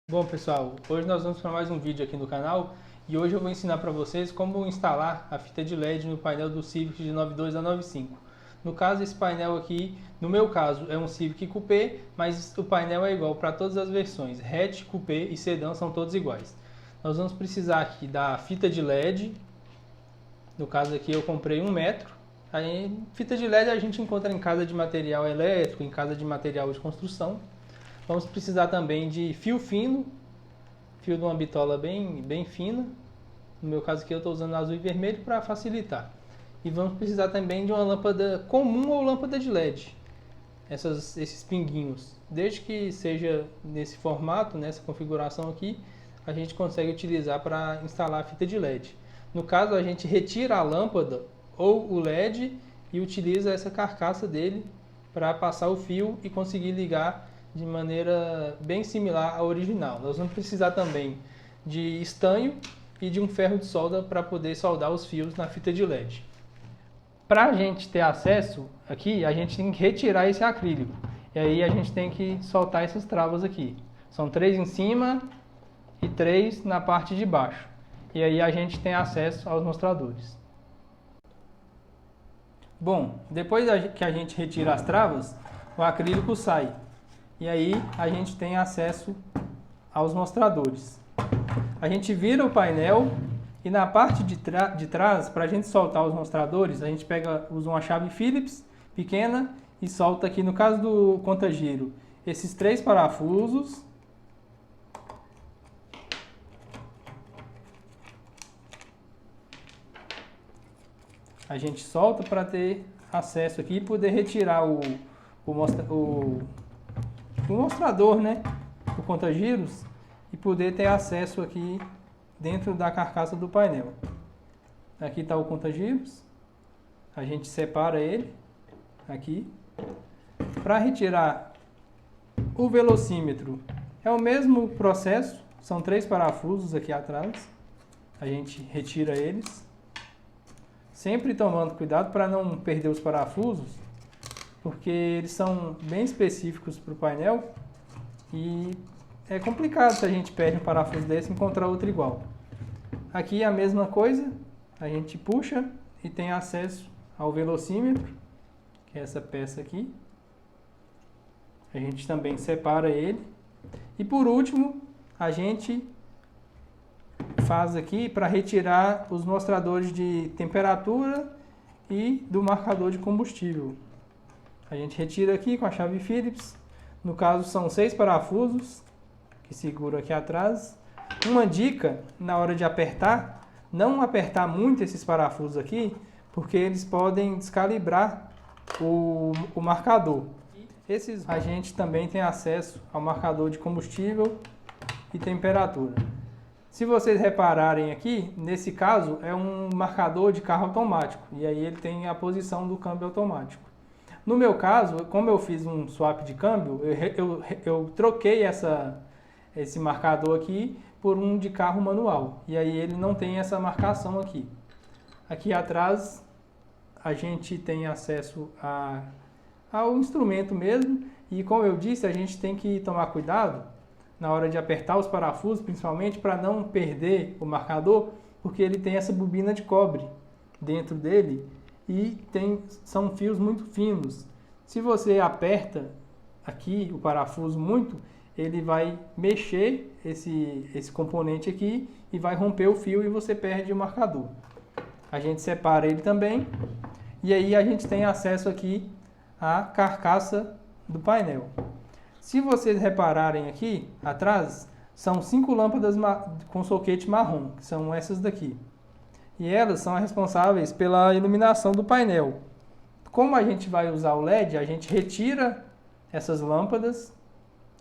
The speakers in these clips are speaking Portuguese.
Bom pessoal, hoje nós vamos para mais um vídeo aqui no canal e hoje eu vou ensinar para vocês como instalar a fita de LED no painel do Civic de 92 a 95. No caso, esse painel aqui, no meu caso, é um Civic Coupé, mas o painel é igual para todas as versões, hatch, Coupé e sedã são todos iguais. Nós vamos precisar aqui da fita de LED, no caso aqui eu comprei 1 metro. Aí, fita de LED a gente encontra em casa de material elétrico, em casa de material de construção. Vamos precisar também de fio fino, fio de uma bitola bem fina. No meu caso aqui eu estou usando azul e vermelho para facilitar. E vamos precisar também de uma lâmpada comum ou lâmpada de LED. Esses pinguinhos. Desde que seja nesse formato, nessa configuração aqui, a gente consegue utilizar para instalar a fita de LED. No caso, a gente retira a lâmpada ou o LED e utiliza essa carcaça dele para passar o fio e conseguir ligar de maneira bem similar à original. Nós vamos precisar também de estanho e de um ferro de solda para poder soldar os fios na fita de LED. Para a gente ter acesso aqui, a gente tem que retirar esse acrílico. E aí a gente tem que soltar essas travas aqui. São 3 em cima e 3 na parte de baixo. E aí a gente tem acesso aos mostradores. Bom, depois que a gente retira as travas, o acrílico sai. E aí a gente tem acesso aos mostradores. A gente vira o painel e na parte de trás, para a gente soltar os mostradores, a gente usa uma chave Phillips pequena e solta aqui, no caso do conta-giro, esses 3 parafusos. A gente solta para ter acesso aqui e poder retirar o mostrador, né, o conta-giros, e poder ter acesso aqui dentro da carcaça do painel. Aqui está o conta-giros, a gente separa ele aqui. Para retirar o velocímetro é o mesmo processo, são 3 parafusos aqui atrás, a gente retira eles, sempre tomando cuidado para não perder os parafusos, porque eles são bem específicos para o painel e é complicado se a gente perde um parafuso desse e encontrar outro igual. Aqui é a mesma coisa, a gente puxa e tem acesso ao velocímetro, que é essa peça aqui. A gente também separa ele. E por último, a gente faz aqui para retirar os mostradores de temperatura e do marcador de combustível. A gente retira aqui com a chave Phillips. No caso são 6 parafusos que seguram aqui atrás. Uma dica na hora de apertar, não apertar muito esses parafusos aqui, porque eles podem descalibrar o marcador. A gente também tem acesso ao marcador de combustível e temperatura. Se vocês repararem aqui, nesse caso é um marcador de carro automático, e aí ele tem a posição do câmbio automático. No meu caso, como eu fiz um swap de câmbio, eu troquei esse marcador aqui por um de carro manual. E aí ele não tem essa marcação aqui. Aqui atrás a gente tem acesso ao instrumento mesmo. E como eu disse, a gente tem que tomar cuidado na hora de apertar os parafusos, principalmente para não perder o marcador, porque ele tem essa bobina de cobre dentro dele. E são fios muito finos. Se você aperta aqui o parafuso muito, ele vai mexer esse componente aqui e vai romper o fio e você perde o marcador. A gente separa ele também e aí a gente tem acesso aqui à carcaça do painel. Se vocês repararem aqui atrás, são 5 lâmpadas com soquete marrom, que são essas daqui. E elas são responsáveis pela iluminação do painel. Como a gente vai usar o LED, a gente retira essas lâmpadas.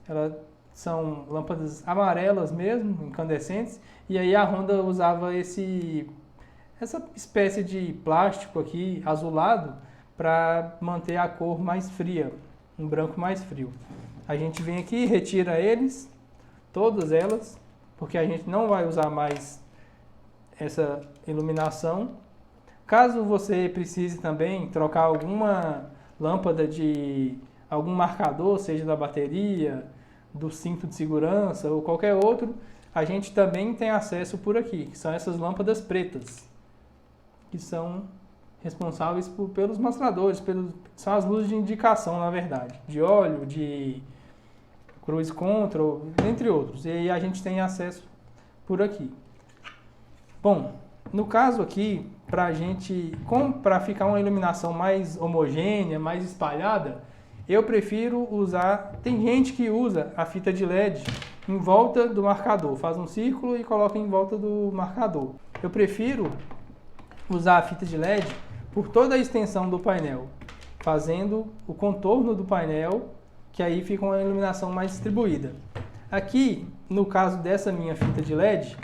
Elas são lâmpadas amarelas mesmo, incandescentes. E aí a Honda usava essa espécie de plástico aqui, azulado, para manter a cor mais fria, um branco mais frio. A gente vem aqui, retira eles, todas elas, porque a gente não vai usar mais essa iluminação. Caso você precise também trocar alguma lâmpada de algum marcador, seja da bateria, do cinto de segurança ou qualquer outro, a gente também tem acesso por aqui, que são essas lâmpadas pretas, que são responsáveis pelos mostradores, são as luzes de indicação, na verdade, de óleo, de cruise control, entre outros. E aí a gente tem acesso por aqui. Bom, no caso aqui, para ficar uma iluminação mais homogênea, mais espalhada, eu prefiro usar, tem gente que usa a fita de LED em volta do marcador, faz um círculo e coloca em volta do marcador. Eu prefiro usar a fita de LED por toda a extensão do painel, fazendo o contorno do painel, que aí fica uma iluminação mais distribuída. Aqui, no caso dessa minha fita de LED,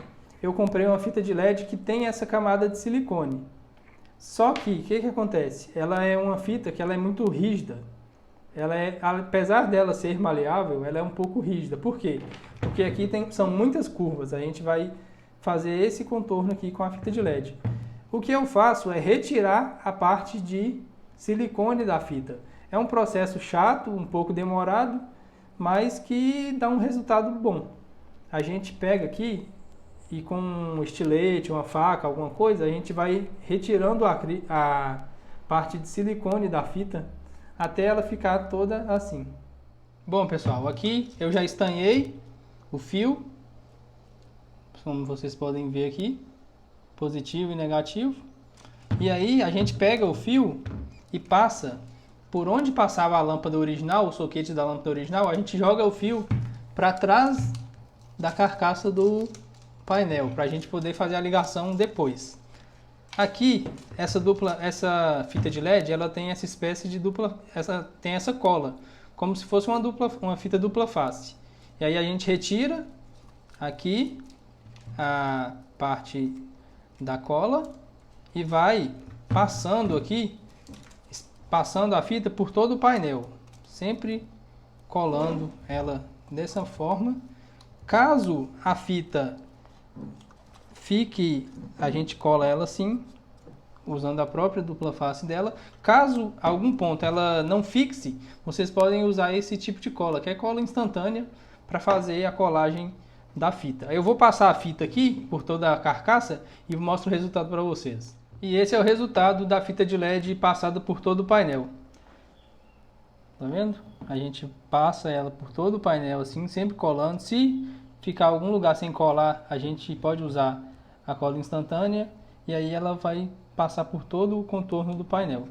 eu comprei uma fita de LED que tem essa camada de silicone. Só que, o que acontece? Ela é uma fita que ela é muito rígida. Apesar dela ser maleável, ela é um pouco rígida. Por quê? Porque aqui são muitas curvas. A gente vai fazer esse contorno aqui com a fita de LED. O que eu faço é retirar a parte de silicone da fita. É um processo chato, um pouco demorado, mas que dá um resultado bom. A gente pega aqui e com um estilete, uma faca, alguma coisa, a gente vai retirando a parte de silicone da fita até ela ficar toda assim. Bom, pessoal, aqui eu já estanhei o fio, como vocês podem ver aqui, positivo e negativo. E aí a gente pega o fio e passa por onde passava a lâmpada original, o soquete da lâmpada original, a gente joga o fio para trás da carcaça do painel, para a gente poder fazer a ligação depois. Aqui, essa fita de LED, ela tem essa espécie de tem essa cola, como se fosse uma fita dupla face. E aí a gente retira aqui a parte da cola e vai passando a fita por todo o painel, sempre colando ela dessa forma. Caso a fita a gente cola ela assim, usando a própria dupla face dela. Caso algum ponto ela não fixe, vocês podem usar esse tipo de cola, que é cola instantânea, para fazer a colagem da fita. Eu vou passar a fita aqui por toda a carcaça e mostro o resultado para vocês. E esse é o resultado da fita de LED passada por todo o painel. Tá vendo? A gente passa ela por todo o painel assim, sempre colando. Se ficar algum lugar sem colar, a gente pode usar a cola instantânea e aí ela vai passar por todo o contorno do painel.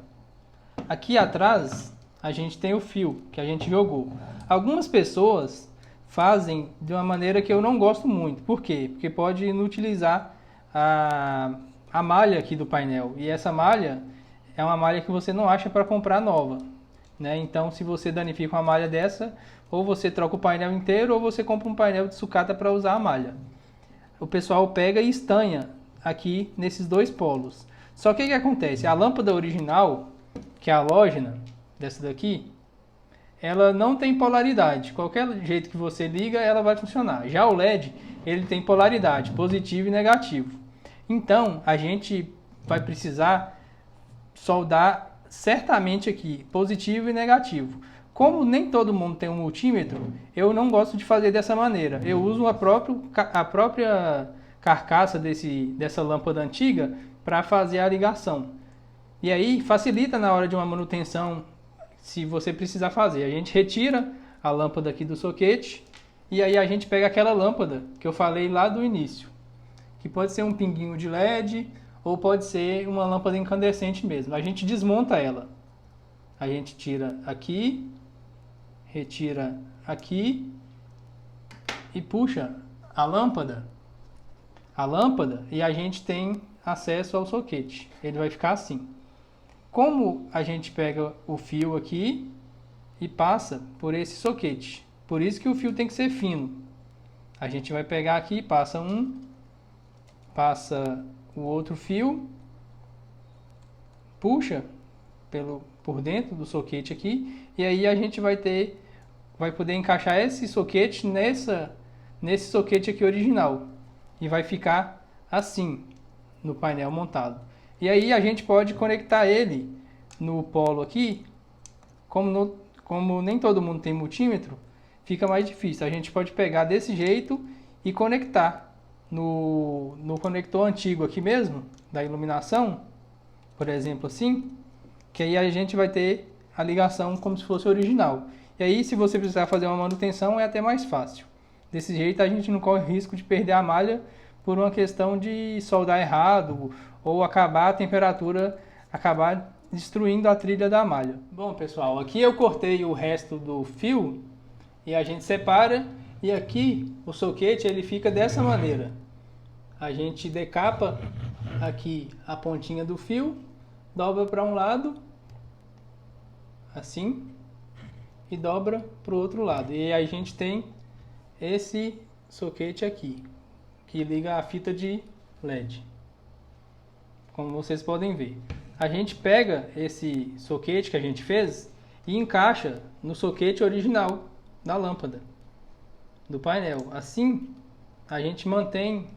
Aqui atrás a gente tem o fio que a gente jogou. Algumas pessoas fazem de uma maneira que eu não gosto muito. Por quê? Porque pode inutilizar a malha aqui do painel. E essa malha é uma malha que você não acha para comprar nova, né? Então, se você danifica uma malha dessa, ou você troca o painel inteiro, ou você compra um painel de sucata para usar a malha. O pessoal pega e estanha aqui nesses dois polos. Só que o que acontece? A lâmpada original, que é a halógena, dessa daqui, ela não tem polaridade. Qualquer jeito que você liga, ela vai funcionar. Já o LED, ele tem polaridade, positivo e negativo. Então, a gente vai precisar soldar certamente aqui, positivo e negativo. Como nem todo mundo tem um multímetro, eu não gosto de fazer dessa maneira. Eu uso a própria carcaça dessa lâmpada antiga para fazer a ligação. E aí facilita na hora de uma manutenção, se você precisar fazer. A gente retira a lâmpada aqui do soquete e aí a gente pega aquela lâmpada que eu falei lá do início, que pode ser um pinguinho de LED ou pode ser uma lâmpada incandescente mesmo. A gente desmonta ela. A gente tira aqui, retira aqui e puxa a lâmpada e a gente tem acesso ao soquete. Ele vai ficar assim. Como a gente pega o fio aqui e passa por esse soquete. Por isso que o fio tem que ser fino. A gente vai pegar aqui, passa o outro fio, puxa por dentro do soquete aqui, e aí a gente vai poder encaixar esse soquete nesse soquete aqui original. E vai ficar assim no painel montado. E aí a gente pode conectar ele no polo aqui. Como nem todo mundo tem multímetro, fica mais difícil. A gente pode pegar desse jeito e conectar no conector antigo aqui mesmo, da iluminação, por exemplo assim, que aí a gente vai ter a ligação como se fosse original. E aí, se você precisar fazer uma manutenção, é até mais fácil. Desse jeito a gente não corre risco de perder a malha por uma questão de soldar errado ou acabar a temperatura, acabar destruindo a trilha da malha. Bom pessoal, aqui eu cortei o resto do fio e a gente separa, e aqui o soquete ele fica dessa maneira. A gente decapa aqui a pontinha do fio, dobra para um lado, assim, e dobra para o outro lado. E aí a gente tem esse soquete aqui, que liga a fita de LED, como vocês podem ver. A gente pega esse soquete que a gente fez e encaixa no soquete original da lâmpada, do painel. Assim, a gente mantém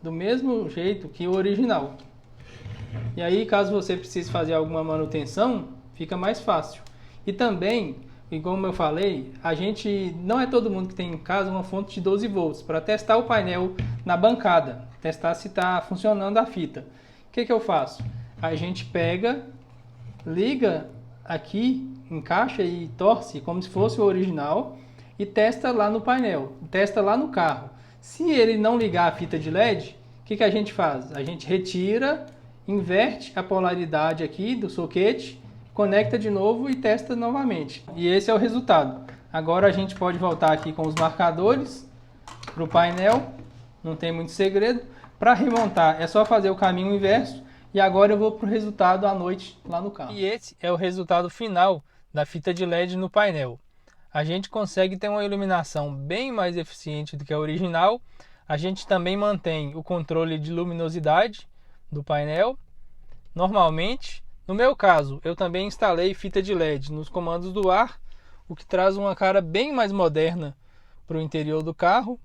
do mesmo jeito que o original. E aí, caso você precise fazer alguma manutenção, fica mais fácil. E também, e como eu falei, a gente não é todo mundo que tem em casa uma fonte de 12 volts para testar o painel na bancada, testar se está funcionando a fita. O que eu faço? A gente pega, liga aqui, encaixa e torce como se fosse o original e testa lá no painel, testa lá no carro. Se ele não ligar a fita de LED, o que a gente faz? A gente retira, inverte a polaridade aqui do soquete, conecta de novo e testa novamente. E esse é o resultado. Agora a gente pode voltar aqui com os marcadores para o painel, não tem muito segredo. Para remontar é só fazer o caminho inverso. E agora eu vou para o resultado à noite lá no carro. E esse é o resultado final da fita de LED no painel. A gente consegue ter uma iluminação bem mais eficiente do que a original. A gente também mantém o controle de luminosidade do painel. Normalmente, no meu caso, eu também instalei fita de LED nos comandos do ar, o que traz uma cara bem mais moderna para o interior do carro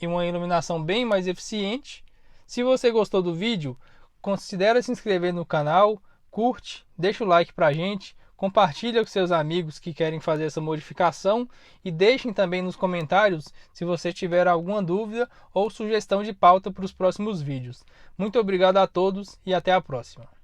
e uma iluminação bem mais eficiente. Se você gostou do vídeo, considere se inscrever no canal, curte, deixa o like pra gente, compartilha com seus amigos que querem fazer essa modificação e deixem também nos comentários se você tiver alguma dúvida ou sugestão de pauta para os próximos vídeos. Muito obrigado a todos e até a próxima.